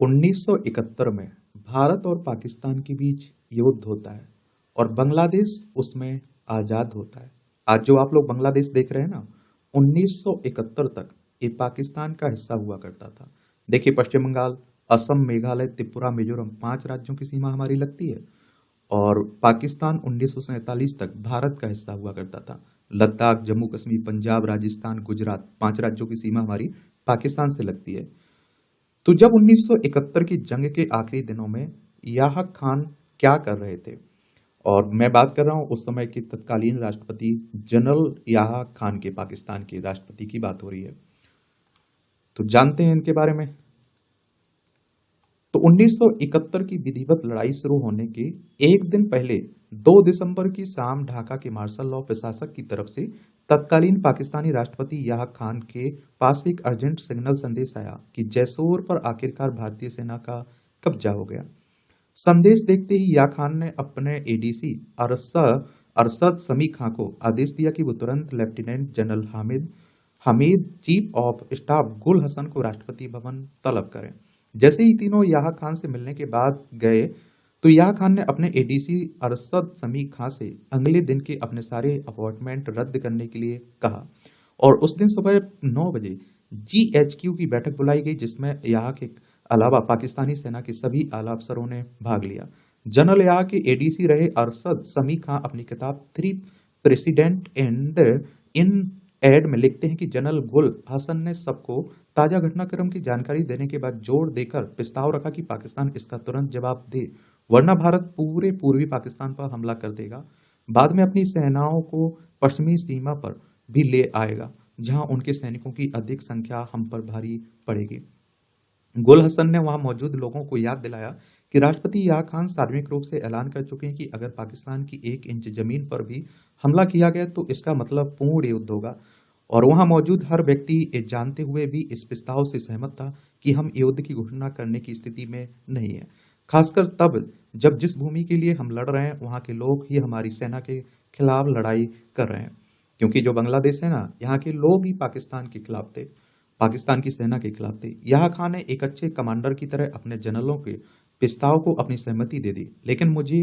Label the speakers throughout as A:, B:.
A: 1971 में भारत और पाकिस्तान के बीच युद्ध होता है और बांग्लादेश उसमें आज़ाद होता है। आज जो आप लोग बांग्लादेश देख रहे हैं ना, 1971 तक ये पाकिस्तान का हिस्सा हुआ करता था। देखिए, पश्चिम बंगाल, असम, मेघालय, त्रिपुरा, मिजोरम, 5 राज्यों की सीमा हमारी लगती है। और पाकिस्तान 1947 तक भारत का हिस्सा हुआ करता था। लद्दाख, जम्मू कश्मीर, पंजाब, राजस्थान, गुजरात, 5 राज्यों की सीमा हमारी पाकिस्तान से लगती है। तो जब 1971 की जंग के आखिरी दिनों में याह खान क्या कर रहे थे, और मैं बात कर रहा हूं उस समय के तत्कालीन राष्ट्रपति जनरल याह खान के, पाकिस्तान के राष्ट्रपति की बात हो रही है। तो जानते हैं इनके बारे में। तो 1971 की विधिवत लड़ाई शुरू होने के एक दिन पहले 2 दिसंबर की शाम ढाका के मार्शल लॉ प्रशासक की तरफ से तत्कालीन पाकिस्तानी राष्ट्रपति याह खान के पास एक अर्जेंट सिग्नल संदेश आया कि जैसोर पर आखिरकार भारतीय सेना का कब्जा हो गया। संदेश देखते ही याह खान ने अपने एडीसी अरशद अरशद समी खां को आदेश दिया कि वो तुरंत lieutenant general Hamid Hamid chief of staff गुल हसन को राष्ट्रपति भवन तलब करें। जैसे ही तीनों याह खान से मिलने के बाद गए तो याह खान ने अपने एडीसी अरशद समी खां से अगले दिन के अपने सारे अपॉइंटमेंट रद्द करने के लिए कहा। और उस दिन सुबह 9 बजे जीएचक्यू की बैठक बुलाई गई, जिसमें याह के अलावा पाकिस्तानी सेना के सभी आला अफसरों ने भाग लिया। जनरल याह के एडीसी रहे अरशद समी खां अपनी किताब 3 प्रेसिडेंट एंड इन एड में लिखते हैं कि जनरल गुल हसन ने सबको ताजा घटनाक्रम की जानकारी देने के बाद जोर देकर प्रस्ताव रखा कि पाकिस्तान इसका तुरंत जवाब दे, वरना भारत पूरे पूर्वी पाकिस्तान पर हमला कर देगा। बाद में अपनी सेनाओं को पश्चिमी सीमा पर भी ले आएगा, जहां उनके सैनिकों की अधिक संख्या हम पर भारी पड़ेगी। गुल हसन ने वहां मौजूद लोगों को याद दिलाया कि राष्ट्रपति याह खान सार्वजनिक रूप से ऐलान कर चुके हैं कि अगर पाकिस्तान की 1 इंच जमीन पर भी हमला किया गया तो इसका मतलब पूर्ण युद्ध होगा। और वहां मौजूद हर व्यक्ति ये जानते हुए भी इस प्रस्ताव से सहमत था कि हम युद्ध की घोषणा करने की स्थिति में नहीं है, खासकर तब जब जिस भूमि के लिए हम लड़ रहे हैं वहां के लोग ही हमारी सेना के खिलाफ लड़ाई कर रहे हैं। क्योंकि जो बांग्लादेश है ना, यहाँ के लोग ही पाकिस्तान के खिलाफ थे, पाकिस्तान की सेना के खिलाफ थे। याह खान ने एक अच्छे कमांडर की तरह अपने जनरलों के प्रस्ताव को अपनी सहमति दे दी, लेकिन मुझे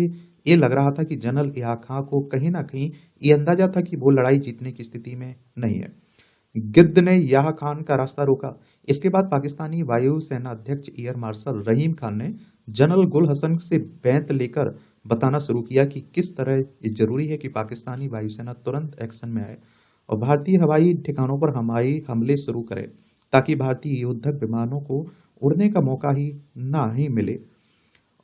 A: ये लग रहा था कि जनरल याह खान को कहीं ना कहीं ये अंदाजा था कि वो लड़ाई जीतने की स्थिति में नहीं है। गिद्ध ने याह खान का रास्ता रोका। इसके बाद पाकिस्तानी वायु सेना अध्यक्ष एयर मार्शल रहीम खान ने जनरल गुल हसन से बैंत लेकर बताना शुरू किया कि किस तरह ये जरूरी है कि पाकिस्तानी वायुसेना तुरंत एक्शन में आए और भारतीय हवाई ठिकानों पर हवाई हमले शुरू करे, ताकि भारतीय युद्धक विमानों को उड़ने का मौका ही ना ही मिले।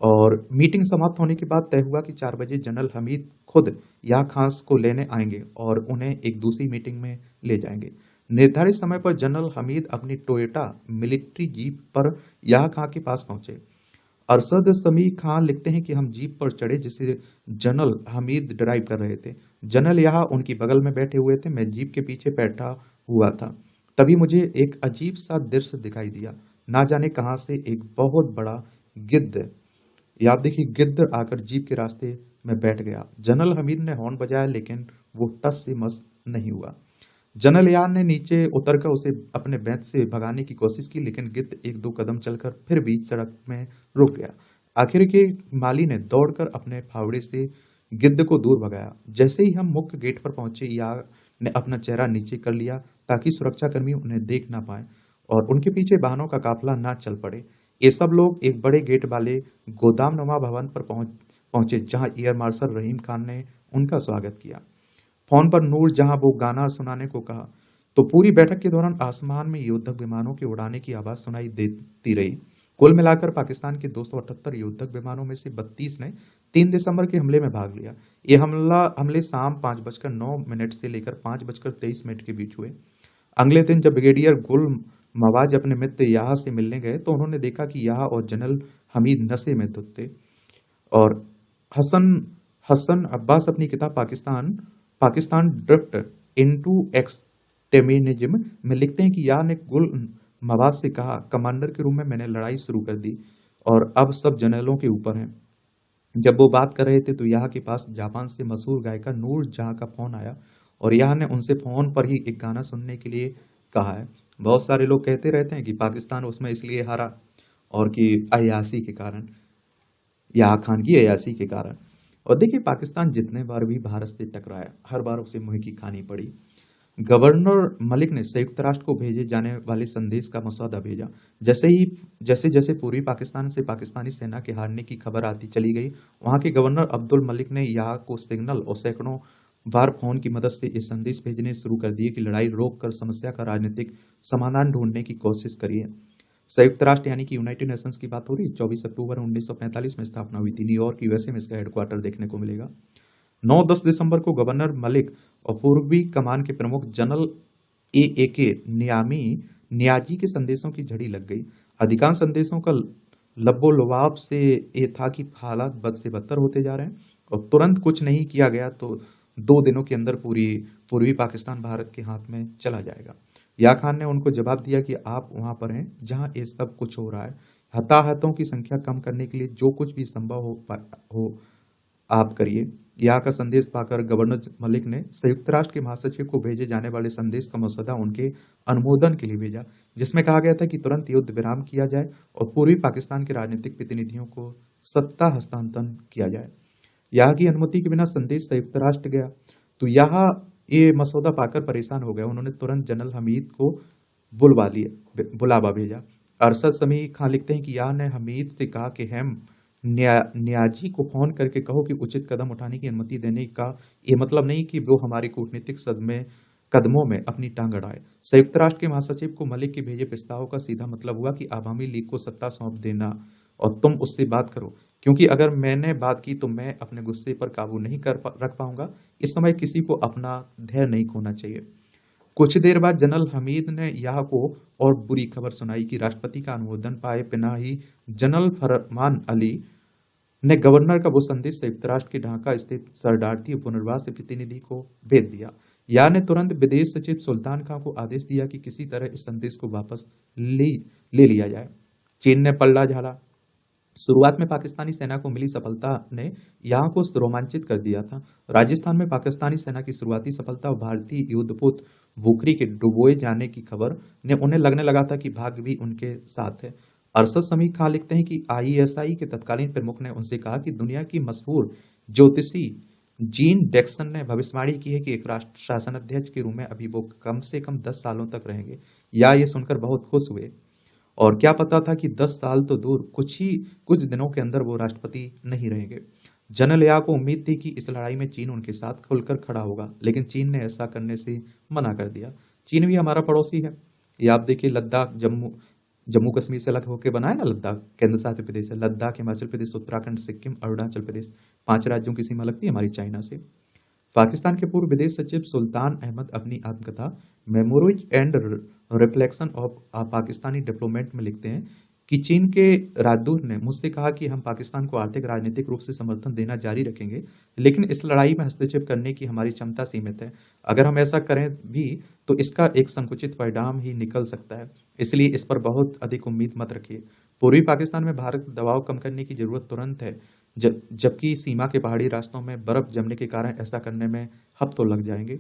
A: और मीटिंग समाप्त होने के बाद तय हुआ कि 4 बजे जनरल हमीद खुद याह खान को लेने आएंगे और उन्हें एक दूसरी मीटिंग में ले जाएंगे। निर्धारित समय पर जनरल हमीद अपनी टोयोटा मिलिट्री जीप पर याह खान के पास पहुंचे। अरशद समी खान लिखते हैं कि हम जीप पर चढ़े जिसे जनरल हमीद ड्राइव कर रहे थे। जनरल याह उनकी बगल में बैठे हुए थे, मैं जीप के पीछे बैठा हुआ था। तभी मुझे एक अजीब सा दृश्य दिखाई दिया। ना जाने कहां से एक बहुत बड़ा गिद्ध, याद देखिए, गिद्ध आकर जीप के रास्ते में बैठ गया। जनरल हमीद ने हॉर्न बजाया, लेकिन वो टस से मस नहीं हुआ। जनरल याह ने नीचे उतरकर उसे अपने बैंत से भगाने की कोशिश की, लेकिन गिद्ध 1-2 कदम चलकर फिर भी सड़क में रुक गया। आखिर के माली ने दौड़कर अपने फावड़े से गिद्ध को दूर भगाया। जैसे ही हम मुख्य गेट पर पहुंचे, याह ने अपना चेहरा नीचे कर लिया ताकि सुरक्षाकर्मी उन्हें देख ना पाए और उनके पीछे वाहनों का काफिला ना चल पड़े। ये सब लोग एक बड़े गेट वाले गोदामनुमा भवन पर पहुंचे, जहां एयर मार्शल रहीम खान ने उनका स्वागत किया। फोन पर नूर जहां वो गाना सुनाने को कहा। तो पूरी बैठक के दौरान आसमान में युद्धक विमानों के उड़ाने की आवाज सुनाई देती रही। कुल मिलाकर पाकिस्तान के 278 युद्धक विमानों में से 32 ने 3 दिसंबर के हमले में भाग लिया। ये हमले शाम 5:09 से लेकर 5:23 के बीच हुए। अगले दिन जब ब्रिगेडियर गुल मवाज अपने मित्र याह से मिलने गए तो उन्होंने देखा कि याह और जनरल हमीद नशे में धुत थे। और हसन अब्बास अपनी किताब पाकिस्तान ड्रिफ्ट इनटू एक्सट्रीमिज्म में लिखते हैं कि याह ने गुल मवाद से कहा, कमांडर के रूप में मैंने लड़ाई शुरू कर दी और अब सब जनरलों के ऊपर हैं। जब वो बात कर रहे थे तो याह के पास जापान से मशहूर गायिका नूर जहां का फोन आया और याह ने उनसे फोन पर ही एक गाना सुनने के लिए कहा है। बहुत सारे लोग कहते रहते हैं कि पाकिस्तान उसमें इसलिए हारा और कि अय्याशी के कारण, या खान की अय्याशी के कारण। और देखिए, पाकिस्तान जितने बार भी भारत से टकराया, हर बार उसे मुंह की खानी पड़ी। गवर्नर मलिक ने संयुक्त राष्ट्र को भेजे जाने वाले संदेश का मसौदा भेजा। जैसे जैसे पूर्वी पाकिस्तान से पाकिस्तानी सेना के हारने की खबर आती चली गई, वहां के गवर्नर अब्दुल मलिक ने यहाँ को सिग्नल और सैकड़ों बार फोन की मदद से ये संदेश भेजने शुरू कर दिए कि लड़ाई रोक कर समस्या का राजनीतिक समाधान ढूंढने की कोशिश करिए। संयुक्त राष्ट्र यानी कि यूनाइटेड नेशंस की बात हो रही है, 24 अक्टूबर 1945 में स्थापना हुई थी। न्यूयॉर्क यूएसए में इसका हेडक्वार्टर देखने को मिलेगा। 9-10 दिसंबर को गवर्नर मलिक और पूर्वी कमान के प्रमुख जनरल ए के नियाजी के संदेशों की झड़ी लग गई। अधिकांश संदेशों का लबोलबाब से ये था कि हालात बद से बदतर होते जा रहे हैं और तुरंत कुछ नहीं किया गया तो 2 दिनों के अंदर पूर्वी पाकिस्तान भारत के हाथ में चला जाएगा। या खान ने उनको जवाब दिया कि आप वहां पर हैं जहां ये सब कुछ हो रहा है। हताहतों की संख्या कम करने के लिए जो कुछ भी संभव हो आप करिए। यहाँ का संदेश पाकर गवर्नर मलिक ने संयुक्त राष्ट्र के महासचिव को भेजे जाने वाले संदेश का मसौदा उनके अनुमोदन के लिए भेजा, जिसमें कहा गया था कि तुरंत युद्ध विराम किया जाए और पूर्वी पाकिस्तान के राजनीतिक प्रतिनिधियों को सत्ता हस्तांतरण किया जाए। यहाँ की अनुमति के बिना संदेश संयुक्त राष्ट्र गया तो यहाँ ये मसौदा पाकर परेशान हो गया। उन्होंने तुरंत जनरल हमीद को बुलावा भेजा। अरशद समी खान लिखते हैं कि यहाँ ने हमीद से कहा कि हम न्याजी को फोन करके कहो कि उचित कदम उठाने की अनुमति देने का ये मतलब नहीं कि वो हमारे कूटनीतिक कदमों में अपनी टांग अड़ाए। संयुक्त राष्ट्र के महासचिव को मलिक के भेजे प्रस्ताव का सीधा मतलब हुआ कि आवामी लीग को सत्ता सौंप देना और तुम उससे बात करो, क्योंकि अगर मैंने बात की तो मैं अपने गुस्से पर काबू नहीं रख पाऊंगा। इस समय किसी को अपना धैर्य नहीं खोना चाहिए। कुछ देर बाद जनरल हमीद ने यह को और बुरी खबर सुनाई कि राष्ट्रपति का अनुमोदन पाए बिना ही जनरल फरमान अली ने गवर्नर का वो संदेश संयुक्त राष्ट्र के ढाका स्थित शरणार्थी पुनर्वास प्रतिनिधि को भेज दिया। या ने तुरंत विदेश सचिव सुल्तान खां को आदेश दिया कि किसी तरह इस संदेश को वापस ले लिया जाए। चीन ने पल्ला झाड़ा। शुरुआत में पाकिस्तानी सेना को मिली सफलता ने यहाँ को रोमांचित कर दिया था। राजस्थान में पाकिस्तानी सेना की शुरुआती सफलता और भारतीय युद्धपोत वुकरी के डुबोए जाने की खबर ने उन्हें लगने लगा था कि भाग्य भी उनके साथ है। अरशद समी खान लिखते हैं कि आईएसआई के तत्कालीन प्रमुख ने उनसे कहा कि दुनिया की मशहूर ज्योतिषी जीन डैक्सन ने भविष्यवाणी की है कि एक राष्ट्र शासन अध्यक्ष के रूप में अभी वो कम से कम 10 सालों तक रहेंगे। या ये सुनकर बहुत खुश हुए और क्या पता था कि 10 साल तो दूर कुछ दिनों के अंदर वो राष्ट्रपति नहीं रहेंगे। जनरल या को उम्मीद थी कि इस लड़ाई में चीन उनके साथ खुलकर खड़ा होगा, लेकिन चीन ने ऐसा करने से मना कर दिया। चीन भी हमारा पड़ोसी है। ये आप देखिए, लद्दाख जम्मू कश्मीर से अलग होकर बना है ना, लद्दाख केंद्र शासित प्रदेश है। लद्दाख, हिमाचल प्रदेश, उत्तराखंड, सिक्किम, अरुणाचल प्रदेश, 5 राज्यों की सीमा लगती है हमारी चाइना से। पाकिस्तान के पूर्व विदेश सचिव सुल्तान अहमद अपनी आत्मकथा memories and reflection of Pakistani diplomat में लिखते हैं कि चीन के राजदूत ने मुझसे कहा कि हम पाकिस्तान को आर्थिक राजनीतिक रूप से समर्थन देना जारी रखेंगे, लेकिन इस लड़ाई में हस्तक्षेप करने की हमारी क्षमता सीमित है। अगर हम ऐसा करें भी तो इसका एक संकुचित परिणाम ही निकल सकता है, इसलिए इस पर बहुत अधिक उम्मीद मत रखिए। पूर्वी पाकिस्तान में भारत का दबाव कम करने की जरूरत तुरंत है, जबकि सीमा के पहाड़ी रास्तों में बर्फ जमने के कारण ऐसा करने में हफ्तों लग जाएंगे।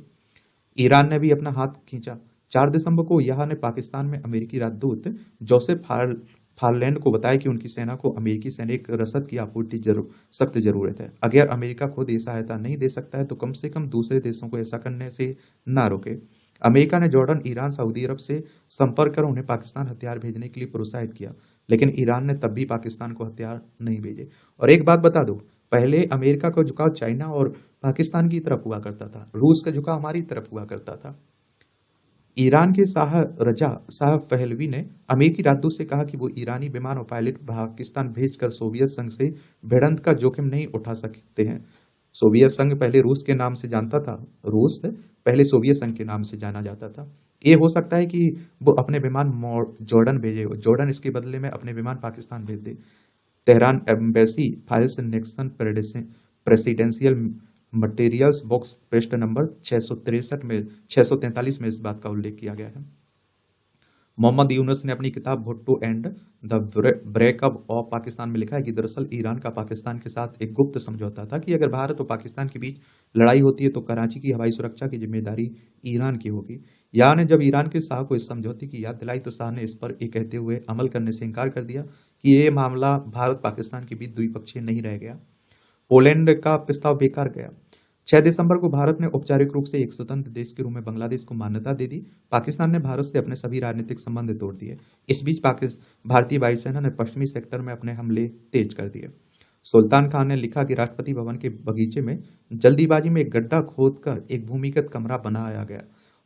A: ईरान ने भी अपना हाथ खींचा। 4 दिसंबर को यह ने पाकिस्तान में अमेरिकी राजदूत जोसेफ फारलैंड को बताया कि उनकी सेना को अमेरिकी सैनिक रसद की आपूर्ति सख्त जरूरत है। अगर अमेरिका खुद ये सहायता नहीं दे सकता है तो कम से कम दूसरे देशों को ऐसा करने से ना रोके। अमेरिका ने जॉर्डन, ईरान, सऊदी अरब से संपर्क कर उन्हें पाकिस्तान हथियार भेजने के लिए प्रोत्साहित किया, लेकिन ईरान ने तब भी पाकिस्तान को हथियार नहीं भेजे। और एक बात बता दो, पहले अमेरिका का झुकाव चाइना और पाकिस्तान की तरफ हुआ करता था, रूस का झुकाव हमारी तरफ हुआ करता था। ईरान के शाह पहलवी ने अमेरिकी राजदूत से कहा कि वो ईरानी विमान और पायलट पाकिस्तान भेजकर सोवियत संघ से भिड़ंत का जोखिम नहीं उठा सकते हैं। सोवियत संघ पहले रूस के नाम से जानता था, रूस पहले सोवियत संघ के नाम से जाना जाता था। ये हो सकता है कि वो अपने विमान जॉर्डन भेजे, जॉर्डन इसके बदले में अपने विमान पाकिस्तान भेज दे। Tehran embassy files Nixon presidential materials box पृष्ठ नंबर 643 में इस बात का उल्लेख किया गया है। मोहम्मद यूनुस ने अपनी किताब Bhutto and the breakup of Pakistan में लिखा है कि दरअसल ईरान का पाकिस्तान के साथ एक गुप्त समझौता था कि अगर भारत और पाकिस्तान के बीच लड़ाई होती है तो कराची की हवाई सुरक्षा की जिम्मेदारी ईरान की होगी। याह ने जब ईरान के शाह को इस समझौते की याद दिलाई तो शाह ने इस पर ये कहते हुए अमल करने से इनकार कर दिया कि ये मामला भारत पाकिस्तान के बीच द्विपक्षीय नहीं रह गया। पोलैंड का प्रस्ताव बेकार गया। 6 दिसंबर को भारत ने औपचारिक रूप से एक स्वतंत्र देश के रूप में बांग्लादेश को मान्यता दे दी। पाकिस्तान ने भारत से अपने सभी राजनीतिक संबंध तोड़ दिए। इस बीच भारतीय वायुसेना ने पश्चिमी सेक्टर में अपने हमले तेज कर दिए। सुल्तान खान ने लिखा कि राष्ट्रपति भवन के बगीचे में जल्दीबाजी में एक गड्ढा खोदकर एक भूमिगत कमरा बनाया गया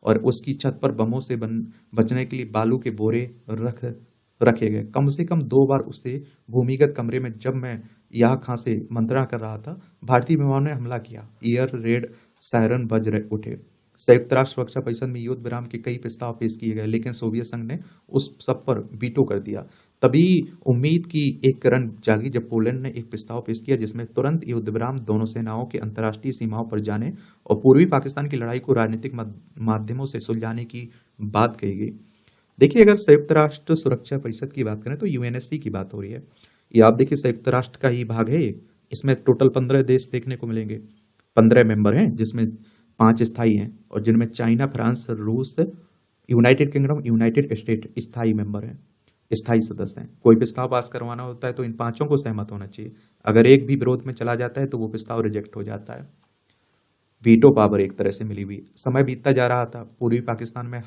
A: और उसकी छत पर बमों से बचने के लिए बालू के बोरे रखे गए। कम से कम 2 बार उससे भूमिगत कमरे में जब मैं याह खां से मंत्रणा कर रहा था, भारतीय विमानों ने हमला किया। एयर रेड सायरन उठे। संयुक्त राष्ट्र सुरक्षा परिषद में युद्ध विराम के कई प्रस्ताव पेश किए गए, लेकिन सोवियत संघ ने उस सब पर वीटो कर दिया। तभी उम्मीद की एक किरण जागी जब पोलैंड ने एक प्रस्ताव पेश किया जिसमें तुरंत युद्ध विराम, दोनों सेनाओं के अंतर्राष्ट्रीय सीमाओं पर जाने और पूर्वी पाकिस्तान की लड़ाई को राजनीतिक माध्यमों से सुलझाने की बात कही गई। देखिए, अगर संयुक्त राष्ट्र सुरक्षा परिषद की बात करें तो यूएनएससी की बात हो रही है। ये आप देखिए संयुक्त राष्ट्र का ही भाग है। इसमें टोटल 15 देश देखने को मिलेंगे। 15 मेंबर हैं जिसमें 5 स्थायी हैं और जिनमें चाइना, फ्रांस, रूस, यूनाइटेड किंगडम, यूनाइटेड स्टेट स्थायी मेंबर हैं, स्थायी सदस्य हैं। कोई प्रस्ताव पास करवाना होता है तो इन 5 को सहमत होना चाहिए। अगर एक भी विरोध में चला जाता है तो वो प्रस्ताव रिजेक्ट हो जाता है। वीटो पावर एक तरह से मिली हुई। समय बीतता जा रहा था। पूर्वी पाकिस्तान में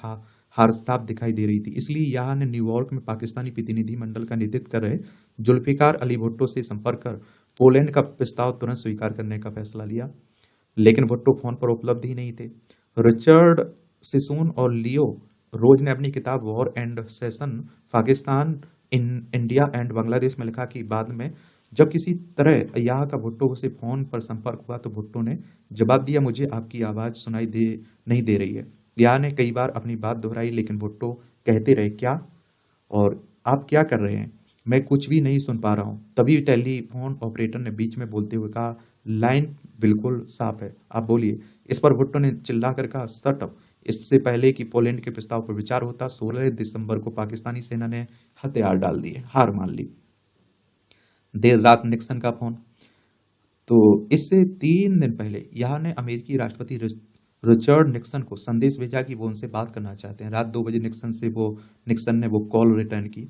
A: हार साफ दिखाई दे रही थी। इसलिए यहाँ ने न्यूयॉर्क में पाकिस्तानी प्रतिनिधि मंडल का नेतृत्व कर रहे जुल्फिकार अली भुट्टो से संपर्क कर पोलैंड का प्रस्ताव तुरंत स्वीकार करने का फैसला लिया, लेकिन भुट्टो फोन पर उपलब्ध ही नहीं थे। रिचर्ड सिसून और लियो रोज ने अपनी किताब war and session Pakistan India and Bangladesh में लिखा कि बाद में जब किसी तरह यहाँ का भुट्टो से फोन पर संपर्क हुआ तो भुट्टो ने जवाब दिया, मुझे आपकी आवाज सुनाई नहीं दे रही है। यहाँ ने कई बार अपनी बात दोहराई, लेकिन भुट्टो कहते रहे, क्या और आप क्या कर रहे हैं, मैं कुछ भी नहीं सुन पा रहा हूँ। तभी टेलीफोन ऑपरेटर ने बीच में बोलते हुए कहा, लाइन बिल्कुल साफ है, आप बोलिए। इस पर भुट्टो ने चिल्लाकर कहा, शट अप। इससे पहले कि पोलैंड के प्रस्ताव पर विचार होता, 16 दिसंबर को पाकिस्तानी सेना ने हथियार डाल दिए, हार मान ली। देर रात निक्सन का फोन। तो इससे 3 दिन पहले यहाँ ने अमेरिकी राष्ट्रपति रिचर्ड निक्सन को संदेश भेजा कि वो उनसे बात करना चाहते हैं। रात 2 बजे निक्सन ने वो कॉल रिटर्न की।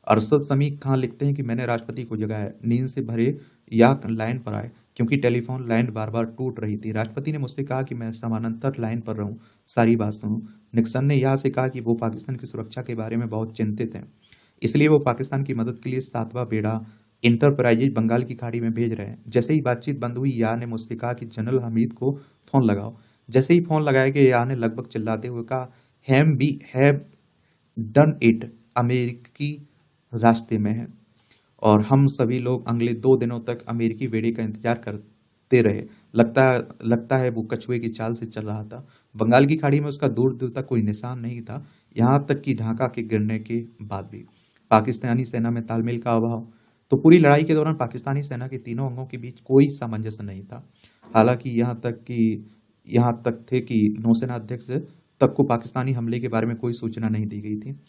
A: अरशद समी खान लिखते हैं कि मैंने राष्ट्रपति को जगाया, नींद से भरे या लाइन पर आए क्योंकि टेलीफोन लाइन बार बार टूट रही थी। राष्ट्रपति ने मुझसे कहा कि मैं समानांतर लाइन पर रहूं, सारी बात सुनूं। निक्सन ने यहाँ से कहा कि वो पाकिस्तान की सुरक्षा के बारे में बहुत चिंतित हैं, इसलिए वो पाकिस्तान की मदद के लिए 7वां बेड़ा इंटरप्राइजेज बंगाल की खाड़ी में भेज रहे हैं। जैसे ही बातचीत बंद हुई, या ने मुझसे कहा कि जनरल हमीद को फोन लगाओ। जैसे ही फोन लगाया गया, या ने लगभग चिल्लाते हुए कहा, हैम बी हैव डन इट, अमेरिकी रास्ते में है। और हम सभी लोग अगले 2 दिनों तक अमेरिकी बेड़े का इंतजार करते रहे। लगता है वो कछुए की चाल से चल रहा था। बंगाल की खाड़ी में उसका दूर दूर तक कोई निशान नहीं था, यहाँ तक कि ढाका के गिरने के बाद भी। पाकिस्तानी सेना में तालमेल का अभाव। तो पूरी लड़ाई के दौरान पाकिस्तानी सेना के तीनों अंगों के बीच कोई सामंजस्य नहीं था। हालांकि यहाँ तक थे कि नौसेना अध्यक्ष तक को पाकिस्तानी हमले के बारे में कोई सूचना नहीं दी गई थी।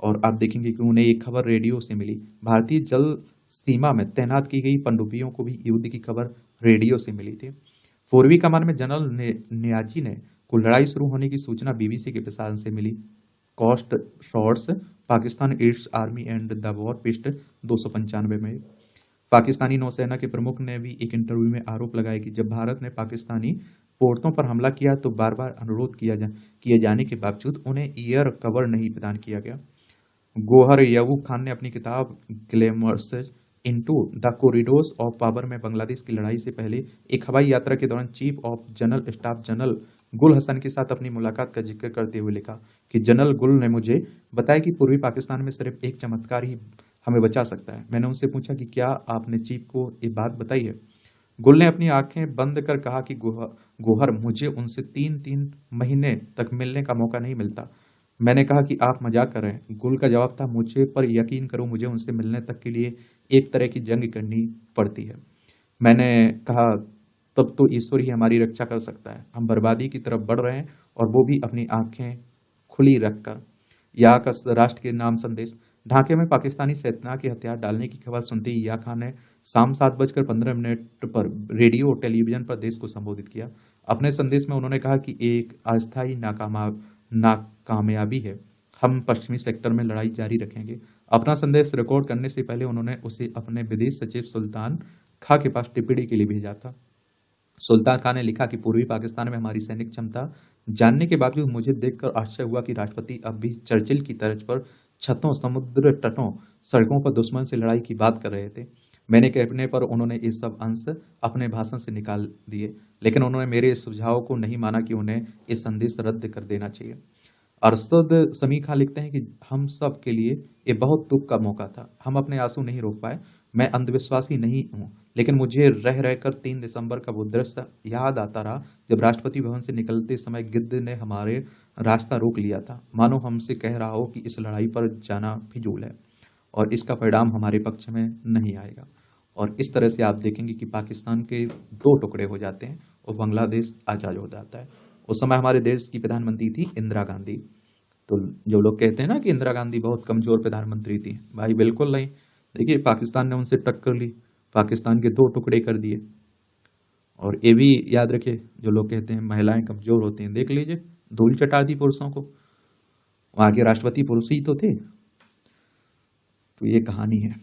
A: और आप देखेंगे कि उन्हें एक खबर रेडियो से मिली। भारतीय जल सीमा में तैनात की गई पनडुब्बियों को भी युद्ध की खबर रेडियो से मिली थी। पूर्वी कमान में जनरल नियाजी ने को लड़ाई शुरू होने की सूचना बीबीसी के प्रसारण से मिली। Cost shorts Pakistan east army and the war पृष्ठ 295 में। पाकिस्तानी नौसेना के प्रमुख ने भी एक इंटरव्यू में आरोप लगाया कि जब भारत ने पाकिस्तानी पोर्टों पर हमला किया तो बार बार अनुरोध किए जाने के बावजूद उन्हें एयर कवर नहीं प्रदान किया गया। गोहर यवूब खान ने अपनी किताब glamorous into the corridors of power में बांग्लादेश की लड़ाई से पहले एक हवाई यात्रा के दौरान chief of general staff general गुल हसन के साथ अपनी मुलाकात का जिक्र करते हुए लिखा कि जनरल गुल ने मुझे बताया कि पूर्वी पाकिस्तान में सिर्फ एक चमत्कार ही हमें बचा सकता है। मैंने उनसे पूछा कि क्या आपने चीफ को ये बात बताई है। गुल ने अपनी आंखें बंद कर कहा कि गोहर, मुझे उनसे 3 महीने तक मिलने का मौका नहीं मिलता। मैंने कहा कि आप मजाक कर रहे हैं। गुल का जवाब था, मुझे पर यकीन करो, मुझे उनसे मिलने तक के लिए एक तरह की जंग करनी पड़ती है। मैंने कहा, तब तो ईश्वर ही हमारी रक्षा कर सकता है। हम बर्बादी की तरफ बढ़ रहे हैं और वो भी अपनी आंखें खुली रखकर। या का राष्ट्र के नाम संदेश। ढाके में पाकिस्तानी सेना के हथियार डालने की खबर सुनते ही या खान ने शाम 7:15 पर रेडियो और टेलीविजन पर देश को संबोधित किया। अपने संदेश में उन्होंने कहा कि एक अस्थायी नाकामयाबी है। हम पश्चिमी सेक्टर में लड़ाई जारी रखेंगे। अपना संदेश रिकॉर्ड करने से पहले उन्होंने उसे अपने विदेश सचिव सुल्तान खां के पास टिप्पणी के लिए भेजा था। सुल्तान खान ने लिखा कि पूर्वी पाकिस्तान में हमारी सैनिक क्षमता जानने के बावजूद मुझे देखकर आश्चर्य हुआ कि राष्ट्रपति अब भी चर्चिल की तर्ज पर छतों, समुद्र तटों, सड़कों पर दुश्मन से लड़ाई की बात कर रहे थे। मैंने कहने पर उन्होंने ये सब अंश अपने भाषण से निकाल दिए, लेकिन उन्होंने मेरे इस सुझाव को नहीं माना कि उन्हें ये संदेश रद्द कर देना चाहिए। अरशद समी खां लिखते हैं कि हम सब के लिए ये बहुत दुख का मौका था। हम अपने आंसू नहीं रोक पाए। मैं अंधविश्वासी नहीं हूँ, लेकिन मुझे रह रहकर 3 दिसंबर का वो दृश्य याद आता रहा जब राष्ट्रपति भवन से निकलते समय गिद्ध ने हमारे रास्ता रोक लिया था, मानो हमसे कह रहा हो कि इस लड़ाई पर जाना फिजूल है और इसका परिणाम हमारे पक्ष में नहीं आएगा। और इस तरह से आप देखेंगे कि पाकिस्तान के 2 टुकड़े हो जाते हैं और बांग्लादेश आज़ाद हो जाता है। उस समय हमारे देश की प्रधानमंत्री थी इंदिरा गांधी। तो जो लोग कहते हैं ना कि इंदिरा गांधी बहुत कमजोर प्रधानमंत्री थी, भाई बिल्कुल नहीं। देखिए, पाकिस्तान ने उनसे टक्कर ली, पाकिस्तान के 2 टुकड़े कर दिए। और ये भी याद रखिए, जो लोग कहते हैं महिलाएं कमजोर होती हैं, देख लीजिए, धूल चटा दी पुरुषों को। वहां के राष्ट्रपति पुरुष ही तो थे। तो ये कहानी है।